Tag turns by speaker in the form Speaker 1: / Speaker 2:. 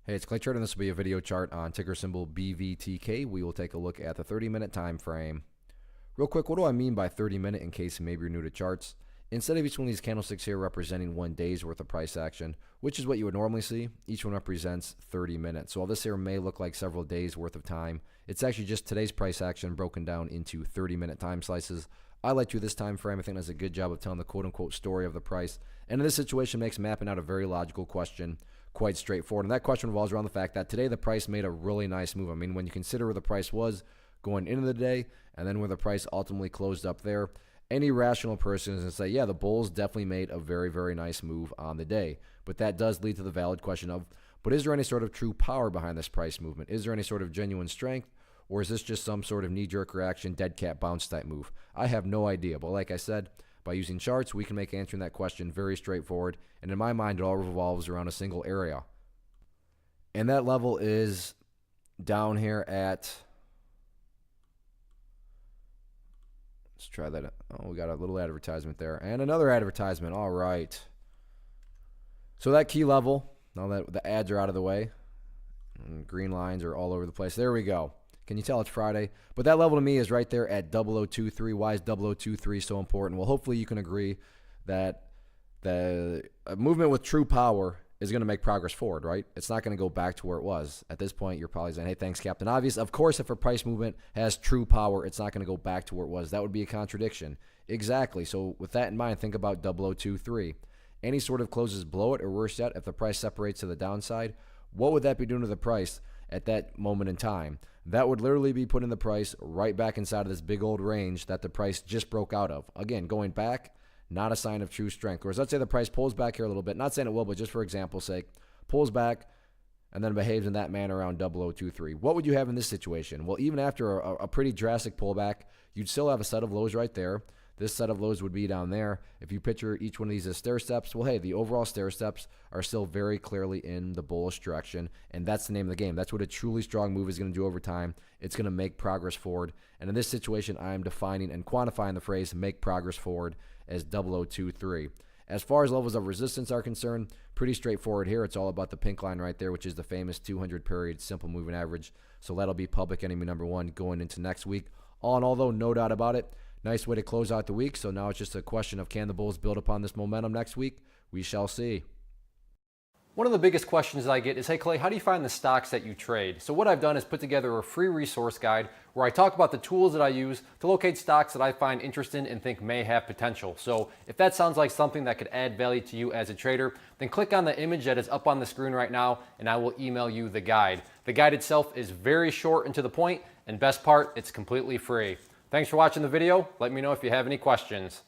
Speaker 1: Hey, it's Clay Trader, and this will be a video chart on ticker symbol BVTK. We will take a look at the 30-minute time frame. Real quick, what do I mean by 30-minute in case maybe you're new to charts? Instead of each one of these candlesticks here representing 1 day's worth of price action, which is what you would normally see, each one represents 30 minutes. So while this here may look like several days worth of time, it's actually just today's price action broken down into 30-minute time slices. I like to this time frame. I think that's a good job of telling the quote-unquote story of the price. And in this situation, makes mapping out a very logical question quite straightforward. And that question revolves around the fact that today the price made a really nice move. I mean, when you consider where the price was going into the day and then where the price ultimately closed up there, any rational person is going to say, yeah, the bulls definitely made a very, very nice move on the day. But that does lead to the valid question of, but is there any sort of true power behind this price movement? Is there any sort of genuine strength? Or is this just some sort of knee-jerk reaction, dead cat bounce type move? I have no idea. But like I said, by using charts, we can make answering that question very straightforward. And in my mind, it all revolves around a single area. And that level is down here at, let's try that. Oh, we got a little advertisement there. And another advertisement. All right. So that key level, now that the ads are out of the way, and green lines are all over the place. There we go. Can you tell it's Friday? But that level to me is right there at 0023. Why is 0023 so important? Well, hopefully you can agree that the movement with true power is going to make progress forward, right? It's not going to go back to where it was. At this point, you're probably saying, hey, thanks, Captain Obvious. Of course, if a price movement has true power, it's not going to go back to where it was. That would be a contradiction. Exactly. So with that in mind, think about 0023. Any sort of closes below it, or worse yet, if the price separates to the downside, what would that be doing to the price at that moment in time? That would literally be putting the price right back inside of this big old range that the price just broke out of. Again, going back, not a sign of true strength. Whereas let's say the price pulls back here a little bit, not saying it will, but just for example's sake, pulls back and then behaves in that manner around 0023. What would you have in this situation? Well, even after a pretty drastic pullback, you'd still have a set of lows right there. This set of lows would be down there. If you picture each one of these as stair steps, well, hey, the overall stair steps are still very clearly in the bullish direction, and that's the name of the game. That's what a truly strong move is going to do over time. It's going to make progress forward, and in this situation, I am defining and quantifying the phrase make progress forward as 0023. As far as levels of resistance are concerned, pretty straightforward here. It's all about the pink line right there, which is the famous 200 period simple moving average. So that'll be public enemy number one going into next week. All in all, though, no doubt about it, nice way to close out the week. So now it's just a question of, can the bulls build upon this momentum next week? We shall see.
Speaker 2: One of the biggest questions that I get is, hey Clay, how do you find the stocks that you trade? So what I've done is put together a free resource guide where I talk about the tools that I use to locate stocks that I find interesting and think may have potential. So if that sounds like something that could add value to you as a trader, then click on the image that is up on the screen right now and I will email you the guide. The guide itself is very short and to the point, and best part, it's completely free. Thanks for watching the video. Let me know if you have any questions.